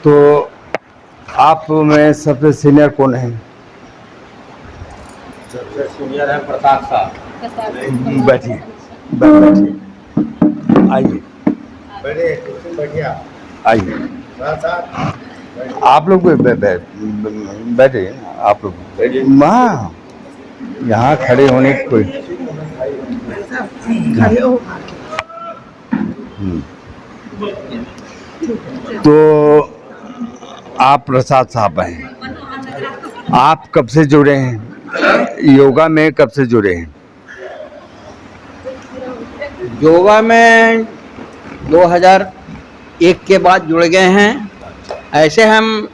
तो आप में सबसे सीनियर कौन है? सबसे सीनियर है प्रताप साहब। बैठिए, बैठिए, आइए, बैठिए, कुर्सी बैठिए आप। आइए। साहब आप लोग बैठे, आप लोग वहाँ यहाँ खड़े होने की कोई खड़े हो। तो आप प्रसाद साहब हैं, आप कब से जुड़े हैं योगा में? कब से जुड़े हैं योगा में? 2001 के बाद जुड़ गए हैं। ऐसे हम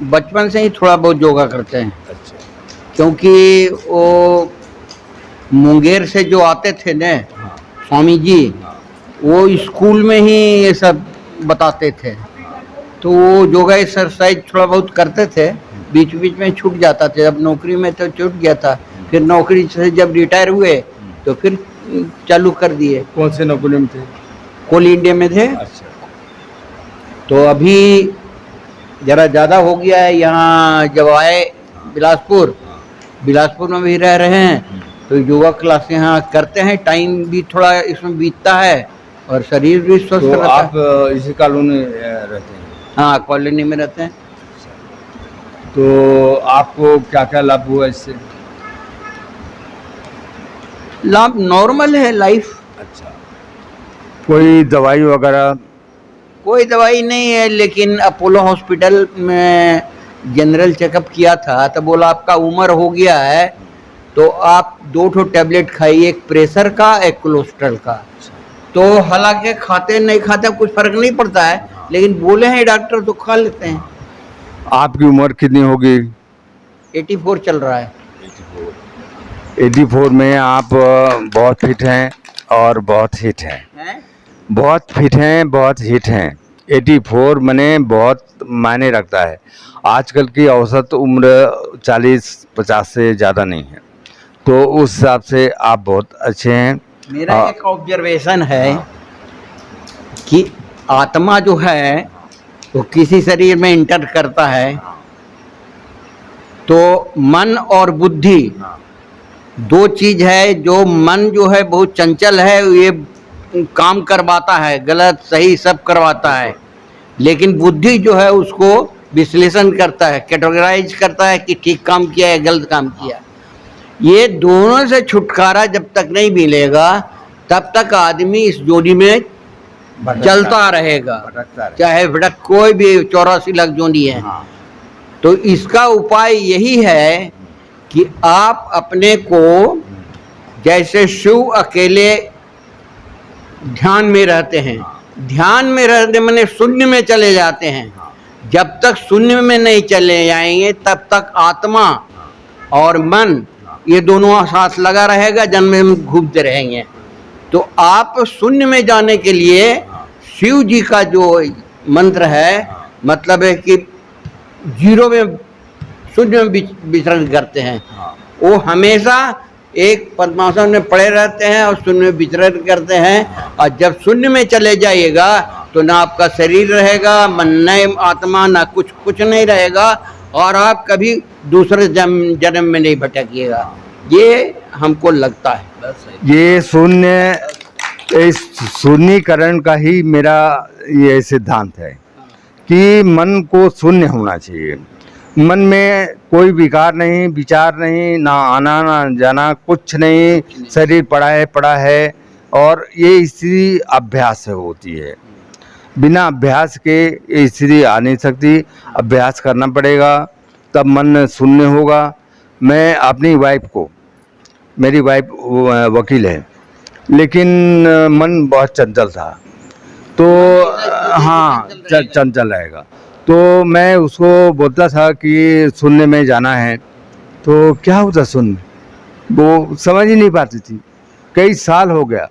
बचपन से ही थोड़ा बहुत योगा करते हैं, क्योंकि वो मुंगेर से जो आते थे ने स्वामी जी, वो स्कूल में ही ये सब बताते थे, तो वो योगा एक्सरसाइज थोड़ा बहुत करते थे। बीच बीच में छूट जाता था, जब नौकरी में तो छूट गया था, फिर नौकरी से जब रिटायर हुए तो फिर चालू कर दिए। कौन से नौकरी में थे? कोल इंडिया में थे। अच्छा। तो अभी ज़रा ज़्यादा हो गया है, यहाँ जब आए बिलासपुर में भी रह रहे हैं, तो योगा क्लास यहाँ करते हैं। टाइम भी थोड़ा इसमें बीतता है और शरीर भी स्वस्थ तो रहता है। आप इसी कॉलोनी रहते हैं? हाँ, कॉलोनी में रहते हैं। तो आपको क्या क्या लाभ हुआ इससे? लाभ नॉर्मल है लाइफ। अच्छा। कोई दवाई वगैरह? कोई दवाई नहीं है, लेकिन अपोलो हॉस्पिटल में जनरल चेकअप किया था तो बोला आपका उम्र हो गया है, तो आप 2 टैबलेट खाइए, एक प्रेशर का, एक कोलेस्ट्रॉल का। तो हालांकि खाते नहीं खाते कुछ फर्क नहीं पड़ता है, लेकिन बोले हैं डॉक्टर तो खा लेते हैं। आपकी उम्र कितनी होगी? 84 चल रहा है। 84 में आप बहुत फिट हैं और बहुत हिट हैं। बहुत फिट हैं, बहुत हिट हैं। 84 मने बहुत मायने रखता है। आजकल की औसत उम्र 40-50 से ज़्यादा नहीं है, तो उस हिसाब से आप बहुत अच्छे हैं। मेरा एक ऑब्जर्वेशन है कि आत्मा जो है वो किसी शरीर में इंटर करता है, तो मन और बुद्धि 2 चीज है। जो मन जो है बहुत चंचल है, ये काम करवाता है, गलत सही सब करवाता है, लेकिन बुद्धि जो है उसको विश्लेषण करता है, कैटेगराइज करता है कि ठीक काम किया है, गलत काम किया। ये दोनों से छुटकारा जब तक नहीं मिलेगा तब तक आदमी इस जोड़ी में चलता रहेगा, चाहे भटक कोई भी 84 लाख जोड़ी है। तो इसका उपाय यही है कि आप अपने को जैसे शिव अकेले ध्यान में रहते हैं, ध्यान में रहते माने शून्य में चले जाते हैं। जब तक शून्य में नहीं चले जाएंगे तब तक आत्मा और मन ये दोनों साथ लगा रहेगा, जन्म में घूमते रहेंगे। तो आप शून्य में जाने के लिए शिव जी का जो मंत्र है, मतलब है कि जीरो में शून्य में विचरण करते हैं। वो हमेशा एक पद्मासन में पड़े रहते हैं और शून्य में विचरण करते हैं। और जब शून्य में चले जाइएगा तो ना आपका शरीर रहेगा, मन न आत्मा, ना कुछ नहीं रहेगा, और आप कभी दूसरे जन्म में नहीं भटकिएगा। ये हमको लगता है। ये इस शून्यकरण का ही मेरा ये सिद्धांत है कि मन को शून्य होना चाहिए। मन में कोई विकार नहीं, विचार नहीं, ना आना ना जाना, कुछ नहीं। शरीर पड़ा है और ये स्थिति अभ्यास से होती है। बिना अभ्यास के ये स्थिति आ नहीं सकती। अभ्यास करना पड़ेगा, तब मन शून्य होगा। मैं अपनी वाइफ को, मेरी वाइफ वकील है, लेकिन मन बहुत चंचल था, तो हाँ चंचल रहेगा। तो मैं उसको बोलता था कि शून्य में जाना है, तो क्या होता शून्य, वो समझ ही नहीं पाती थी। कई साल हो गया।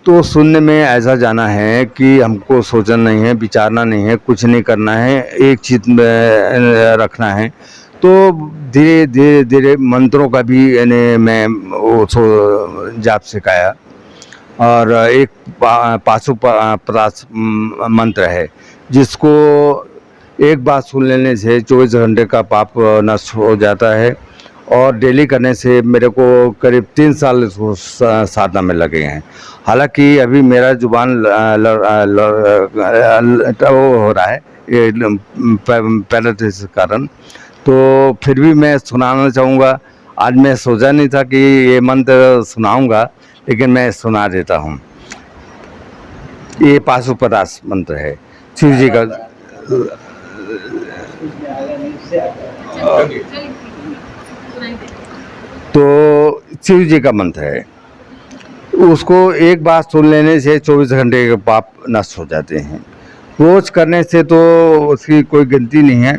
तो शून्य में ऐसा जाना है कि हमको सोचना नहीं है, विचारना नहीं है, कुछ नहीं करना है, एक चित्त में रखना है। तो धीरे धीरे धीरे मंत्रों का भी यानी मैं वो जाप सिखाया और एक पाशुपतास मंत्र है, जिसको एक बार सुन लेने से 24 घंटे का पाप नष्ट हो जाता है। और डेली करने से मेरे को करीब 3 साल इसको साधना में लगे हैं। हालांकि अभी मेरा जुबान वो हो रहा है पैरालिसिस के कारण, तो फिर भी मैं सुनाना चाहूँगा। आज मैं सोचा नहीं था कि ये मंत्र सुनाऊंगा, लेकिन मैं सुना देता हूँ। ये पाशुपतास मंत्र है, शिव जी का। तो शिव जी का मंत्र है, उसको एक बार सुन लेने से 24 घंटे के पाप नष्ट हो जाते हैं। रोज करने से तो उसकी कोई गिनती नहीं है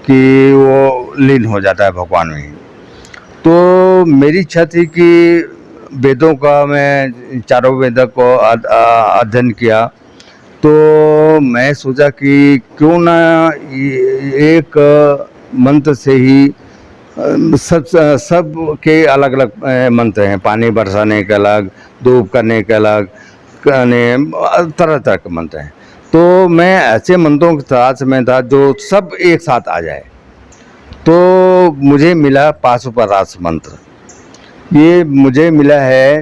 कि वो लीन हो जाता है भगवान में ही। तो मेरी इच्छा थी कि वेदों का मैं चारों वेदों को अध्ययन किया, तो मैं सोचा कि क्यों ना एक मंत्र से ही सब के अलग अलग मंत्र हैं। पानी बरसाने के अलग, धूप करने के अलग, तरह तरह के मंत्र हैं। तो मैं ऐसे मंत्रों की तलाश में था जो सब एक साथ आ जाए, तो मुझे मिला पाशुपतास मंत्र। ये मुझे मिला है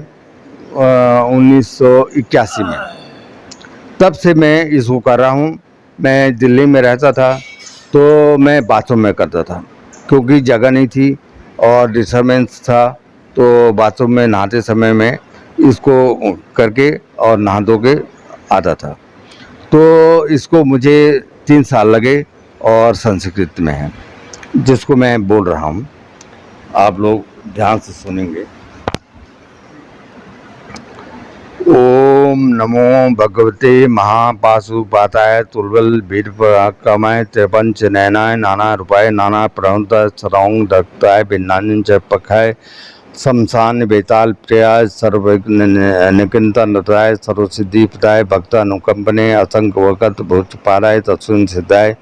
1981 में। तब से मैं इसको कर रहा हूँ। मैं दिल्ली में रहता था, तो मैं बाथरूम में करता था, क्योंकि जगह नहीं थी और डिस्टर्बेंस था। तो बाथरूम में नहाते समय में इसको करके और नहा धो के आता था। तो इसको मुझे 3 साल लगे और संस्कृत में है, जिसको मैं बोल रहा हूँ। आप लोग ध्यान से सुनेंगे। ओम नमो भगवते महापाशुपताय तुल्बल वीर कमाय त्रिपंच नयनाय नाना रूपाय नाना प्रहंत सरौंग दत्ताय भिन्नान च पखाय शमशान बेताल प्रियाय सर्व निकिंता नताय सर्वसिद्धिपताय भक्त अनुकंपने असंग वकत भूत पाराय तत्सुन सिद्धाय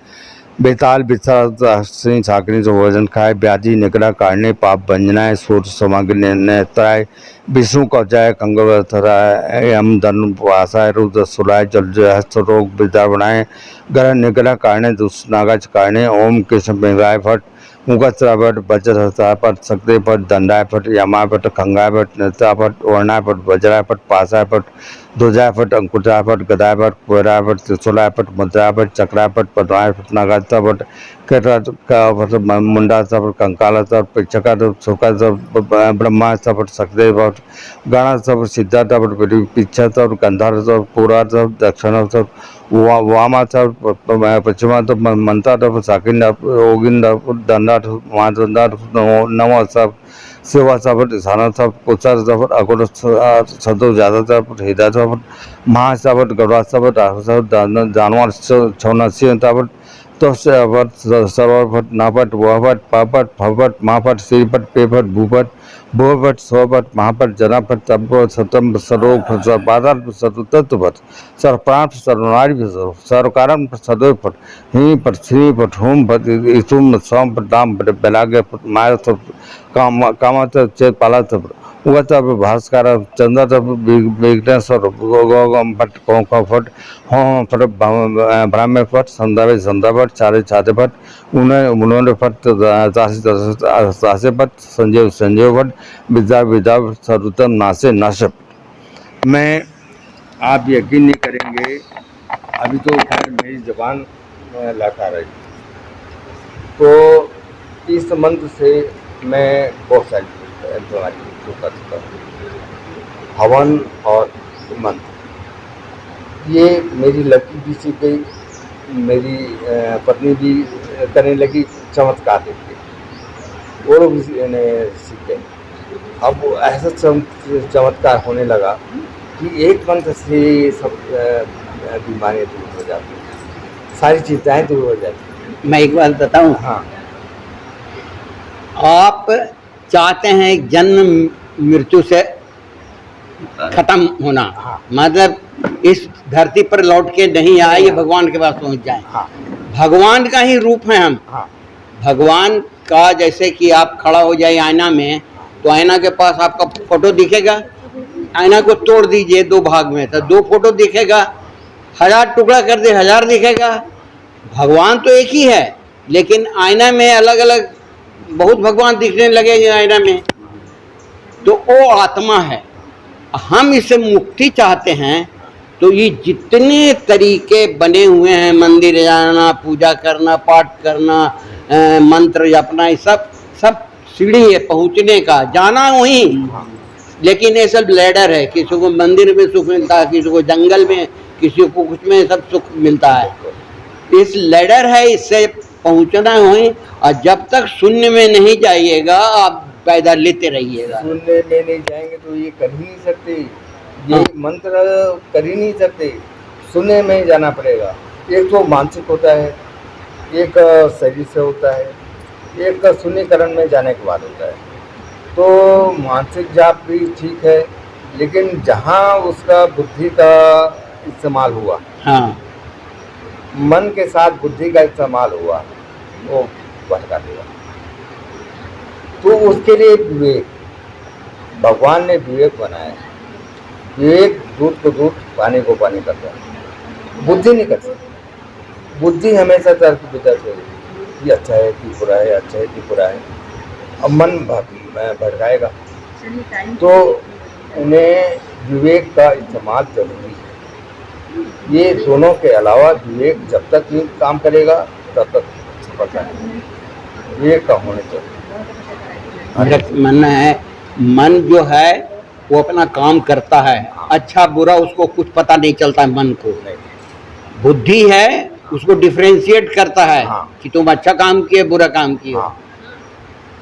बेताल बिस्तर सिंह साकरी से भोजन खाए व्याधि निकला काटने पाप भंजनाय सूर सामग्री नेत्राय विष्णु कवचाय कंगराय यम धन वासाय रुद्र सुराय जल रोग विद्या बनाए ग्रह निकला काटने दुष्नागज काटने ओम कृष्ण मेघाय फट मुगत्रा भट वज्र पट सक्रिय पट दंडाय पट यमाय पट खंगाय पट नेत्रा पट वर्णाय पट वज्राय पट पासाय पट ध्वजाय पट अंकुटाय पट गदाय पट कुराय पट त्रिशूलाय पट मुद्राय पट चक्राय पट पद्माय पट नागाचा पट पट मुंडाचा पट कंकालाचा पट पिच्छकाचा सुखाचा ब्रह्माचा पट सक्रिय पट गणाचा पट सिद्धाचा पट पिच्छाचा पट गंधाराचा पट पुराचा दक्षिणाचा वामाचा पश्चिमाचा मंत्राचा साकिंडा ओगिंडा दंडाट महादंडाट नवाचा सेवाचा पट ध्यानाचा पोचाचा पट अगोदर सदो जादाचा पट हिदाचा पट महाचा पट गौराचा पट आसाचा पट जानवर छौनासी पट तोसे पट सर्वपट नापट वपट पापट फपट महापट श्रीपट पेपट भूपट भोपट स्वपट महापट जनापट तपट सतम सरोग सर्वपादार सर्वतत्वपट सर्वप्राण सर्वनारी सर्वकारण सदैवपट हिपट श्रीपट होमपट ईसुम सोमपट दामपट बेलागे माय कामाच चेत पालाच उगता भास्कर चंद्र विघ्नेश्वर गोगम पट कोंकफट होम पट ब्राह्मण पट संध्यावे संध्यापट चारे छाते पट उन्होंने पट तासे पट संजीव संजीव पट विद्या विद्या सर्वोत्तम नासे नाशप। मैं आप यकीन नहीं करेंगे, अभी तो खैर मेरी जबान लगा रही, तो इस मंत्र से मैं बहुत सारी बीमारी कर चुका हूँ। हवन और मंत्र ये मेरी लड़की भी सीख गई, मेरी पत्नी भी करने लगी, चमत्कार देख के वो लोग भी सीख गए। अब ऐसा चमत्कार होने लगा कि एक मंत्र से सब बीमारियाँ दूर हो जाती हैं, सारी चिंताएँ दूर हो जाती हैं। मैं एक बात बताऊं। हाँ, आप चाहते हैं जन्म मृत्यु से खत्म होना, हाँ। मतलब इस धरती पर लौट के नहीं आए, ये भगवान के पास पहुंच जाए। हाँ, भगवान का ही रूप है हम। हाँ, भगवान का जैसे कि आप खड़ा हो जाए आईना में, तो आईना के पास आपका फोटो दिखेगा, आईना को तोड़ दीजिए 2 भाग में, तो 2 फोटो दिखेगा, 1000 टुकड़ा कर दे 1000 दिखेगा। भगवान तो एक ही है, लेकिन आईना में अलग अलग बहुत भगवान दिखने लगेंगे आईना में, तो वो आत्मा है। हम इससे मुक्ति चाहते हैं, तो ये जितने तरीके बने हुए हैं, मंदिर जाना, पूजा करना, पाठ करना, मंत्र जपना, ये सब सीढ़ी है पहुंचने का, जाना वहीं, लेकिन ये सब लैडर है। किसी को मंदिर में सुख मिलता है, किसी को जंगल में, किसी को कुछ में सब सुख मिलता है। इस लैडर है, इससे पहुंचना वहीं। और जब तक शून्य में नहीं जाइएगा, आप पैदल लेते रहिएगा। शून्य में नहीं जाएंगे तो ये कर ही नहीं सकते, ये मंत्र कर ही नहीं सकते, शून्य में ही जाना पड़ेगा। एक तो मानसिक होता है, एक शरीर से होता है, एक शून्यकरण में जाने के बाद होता है। तो मानसिक जाप भी ठीक है, लेकिन जहाँ उसका बुद्धि का इस्तेमाल हुआ, हाँ, मन के साथ बुद्धि का इस्तेमाल हुआ, वो भटका देगा। तो उसके लिए विवेक, भगवान ने विवेक बनाया। विवेक दूध को दूध, पानी को पानी करता है, बुद्धि नहीं कर सकती। बुद्धि हमेशा तर्क वितर्क है कि अच्छा है कि बुरा है, अच्छा है कि बुरा है। अब मन भटकाएगा, तो उन्हें विवेक का इस्तेमाल जरूरी है। ये दोनों के अलावा विवेक जब तक नहीं काम करेगा तब तक सफलता नहीं। विवेक का होने चाहिए। मेरा मानना है, मन जो है वो अपना काम करता है, अच्छा बुरा उसको कुछ पता नहीं चलता है मन को। बुद्धि है, उसको डिफरेंशिएट करता है कि तुम अच्छा काम किए, बुरा काम किए।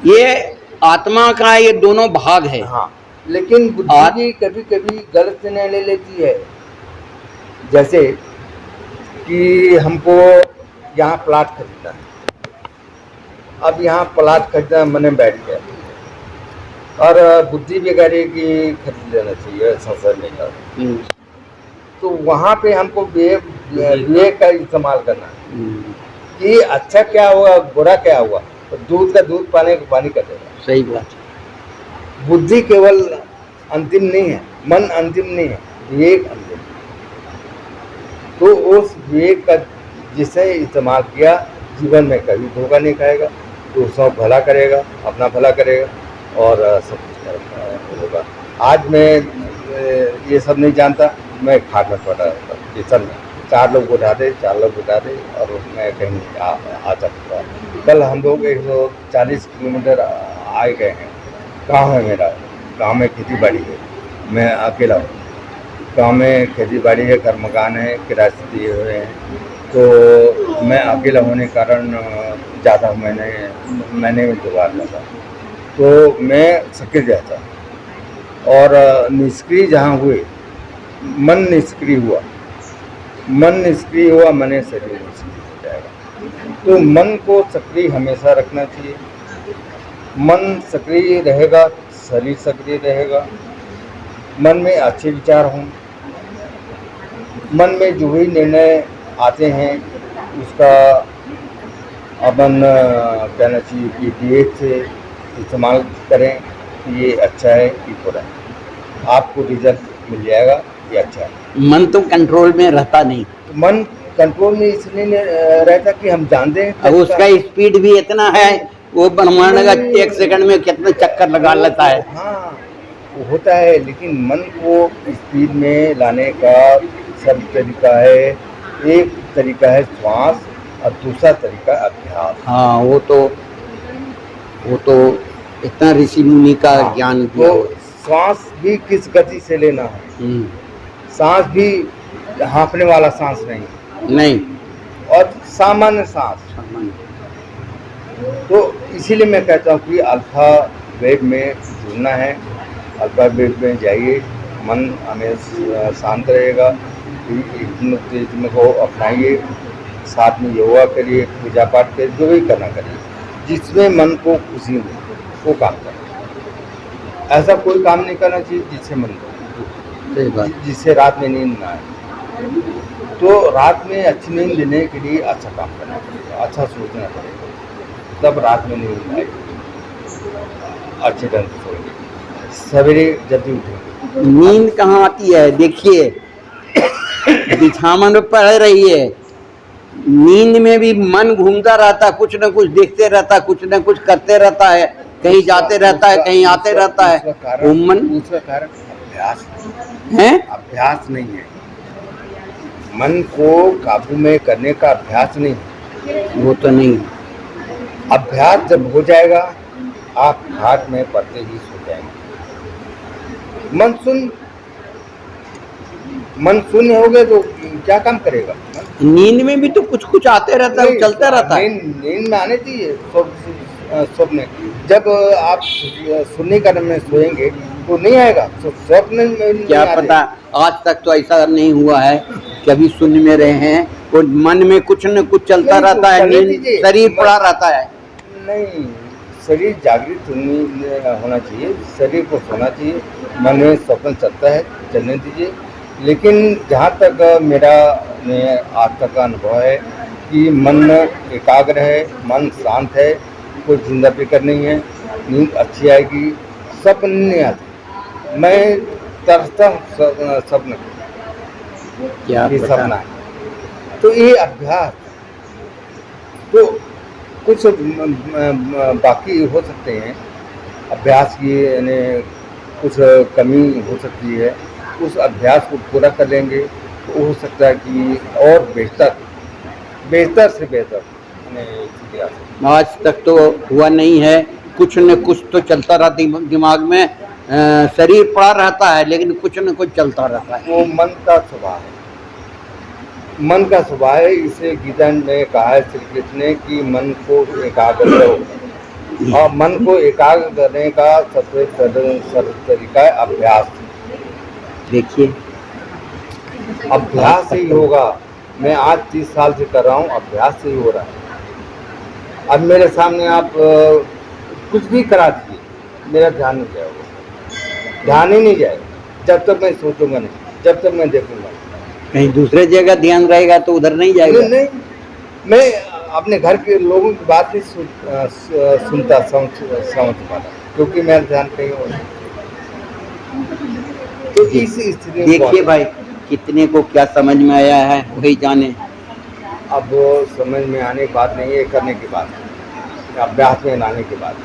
ये आत्मा का ये दोनों भाग है। लेकिन बुद्धि भी कभी कभी गलत निर्णय ले लेती है। जैसे कि हमको यहाँ प्लाट खरीदना है, अब यहाँ प्लाट खरीदना मैंने बैठ गया, और बुद्धि भी कह रही कि खरीद लेना चाहिए, संसद नहीं कर। तो वहाँ पे हमको विवेक का इस्तेमाल करना है कि अच्छा क्या हुआ, बुरा क्या हुआ। तो दूध का दूध, पानी का पानी कर देगा। सही बात। बुद्धि केवल अंतिम नहीं है, मन अंतिम नहीं है, विवेक अंतिम। तो उस विवेक का जिसे इस्तेमाल किया, जीवन में कभी धोखा नहीं खाएगा, दूसरों को भला करेगा, अपना भला करेगा, और सब कुछ होगा। आज मैं ये सब नहीं जानता, मैं खाट में पड़ा किचन में, 4 लोग उठा दे, 4 लोग उठा दे, और मैं कहीं आ सकता। कल हम लोग 140 किलोमीटर आए गए हैं। गाँव है मेरा, गाँव में खेती बाड़ी है, मैं अकेला हूँ। गाँव में खेती बाड़ी है, घर मकान है, किराए से दिए हुए हैं। तो मैं अकेला होने के कारण ज़्यादा मैंने जुगाड़ लगा, तो मैं सक्रिय रहता। और निष्क्रिय जहाँ हुए, मन निष्क्रिय हुआ, मन शरीर निष्क्रिय हो जाएगा। तो मन को सक्रिय हमेशा रखना चाहिए। मन सक्रिय रहेगा, शरीर सक्रिय रहेगा। मन में अच्छे विचार हों, मन में जो भी निर्णय आते हैं उसका अपन कहना चाहिए कि विवेक से इस्तेमाल करें कि ये अच्छा है कि बुरा है। आपको रिजल्ट मिल जाएगा ये अच्छा है। मन तो कंट्रोल में रहता नहीं। तो मन कंट्रोल में इसलिए रहता कि हम जानते हैं। अब उसका स्पीड भी इतना है, वो ब्रह्मांड का 1 सेकंड में कितने चक्कर लगा लेता है। हाँ, वो होता है, लेकिन मन को स्पीड में लाने का सब तरीका है। एक तरीका है श्वास, और दूसरा तरीका अभ्यास। हाँ, वो तो इतना ऋषि मुनि का ज्ञान दिया। तो सांस भी किस गति से लेना है, सांस भी हाँफने वाला सांस नहीं, और सामान्य सांस। तो इसीलिए मैं कहता हूँ कि अल्फा वेव में जुड़ना है। अल्फा वेव में जाइए, मन हमें शांत रहेगा। हिप्नोटिज्म को अपनाइए, साथ में योगा करिए, पूजा पाठ करिए, जो भी करना करिए जिसमें मन को खुशी मिले, वो काम करें। ऐसा कोई काम नहीं करना चाहिए जिससे मन को, जिससे रात में नींद ना आए। तो रात में अच्छी नींद लेने के लिए अच्छा काम करना पड़ेगा, अच्छा सोचना पड़ेगा, तब रात में नींद आएगी, अच्छे ढंग से सोएंगे। सवेरे जल्दी उठेंगे। नींद कहाँ आती है? देखिए बिछावन में पड़ रही है, नींद में भी मन घूमता रहता है, कुछ न कुछ देखते रहता है, कुछ न कुछ करते रहता है, कहीं जाते रहता है, कहीं आते रहता है। वो मन उसका कारण अभ्यास है, अभ्यास नहीं है। मन को काबू में करने का अभ्यास नहीं है। वो तो नहीं। अभ्यास जब हो जाएगा आप घाट में पड़ते ही सो जाएंगे। मन शून्य हो गए तो क्या काम करेगा? नींद में भी तो कुछ कुछ आते रहता है, चलता रहता है। नींद में आने दीजिए। स्वप्न जब आप शून्य कर्म में सोएंगे तो नहीं आएगा। स्वप्न में नहीं क्या आते। पता, आज तक तो ऐसा नहीं हुआ है, कभी शून्य में रहे हैं और मन में कुछ न कुछ चलता नहीं, तो रहता है, चलने नींद दीजिए। शरीर पड़ा रहता है। नहीं, शरीर जागृत होना चाहिए, शरीर को सोना चाहिए। मन में स्वप्न चलता है, चलने दीजिए। लेकिन जहाँ तक मेरा आज तक का अनुभव है कि मन एकाग्र है, मन शांत है, कोई जिंदा फिक्र नहीं है, नींद अच्छी आएगी, सपन नहीं आती। मैं तरसता हूँ सपन क्या ये पता। सपना है। तो ये अभ्यास तो कुछ बाकी हो सकते हैं, अभ्यास की यानी कुछ कमी हो सकती है। उस अभ्यास को पूरा कर लेंगे तो हो सकता है कि और बेहतर से बेहतर स्थिति आ सकती आज तक तो हुआ नहीं है, कुछ न कुछ तो चलता रहता दिमाग में, शरीर पड़ा रहता है लेकिन कुछ न कुछ चलता रहता है। है। वो मन का स्वभाव है, मन का स्वभाव है। इसे गीता ने कहा है श्री कृष्ण ने कि मन को एकाग्र करो, और मन को एकाग्र करने का सबसे सरल तरीका है अभ्यास। देखिए अभ्यास से ही होगा। मैं आज 30 साल से कर रहा हूँ, अभ्यास से ही हो रहा है। अब मेरे सामने आप कुछ भी करा दीजिए, मेरा ध्यान नहीं जाएगा, ध्यान ही नहीं जाएगा जब तक मैं सोचूंगा नहीं, जब तक मैं देखूंगा। कहीं दूसरे जगह ध्यान रहेगा तो उधर नहीं जाएगा। नहीं, मैं अपने घर के लोगों की बात नहीं सुनता समझ पाता, क्योंकि मेरा ध्यान कहीं और है। तो इस स्थिति में देखिए भाई, कितने को क्या समझ में आया है वही जाने। अब वो समझ में आने की बात नहीं है, करने की बात है, अभ्यास में लाने की बात है।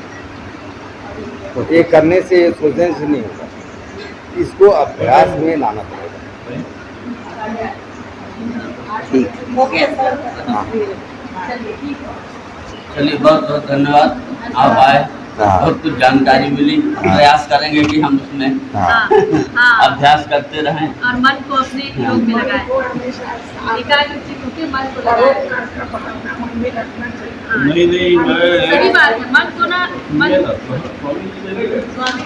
ये करने से, सोचने से नहीं होगा, इसको अभ्यास में लाना पड़ेगा। ठीक, चलिए बहुत बहुत धन्यवाद, आप आए, बहुत कुछ जानकारी मिली। प्रयास करेंगे कि हम उसमें अभ्यास करते रहें और मन को अपने योग में लगाएं। एकाग्र चित्त होकर मन को लगाएं। नहीं सही बात है, मन को ना मन स्वामी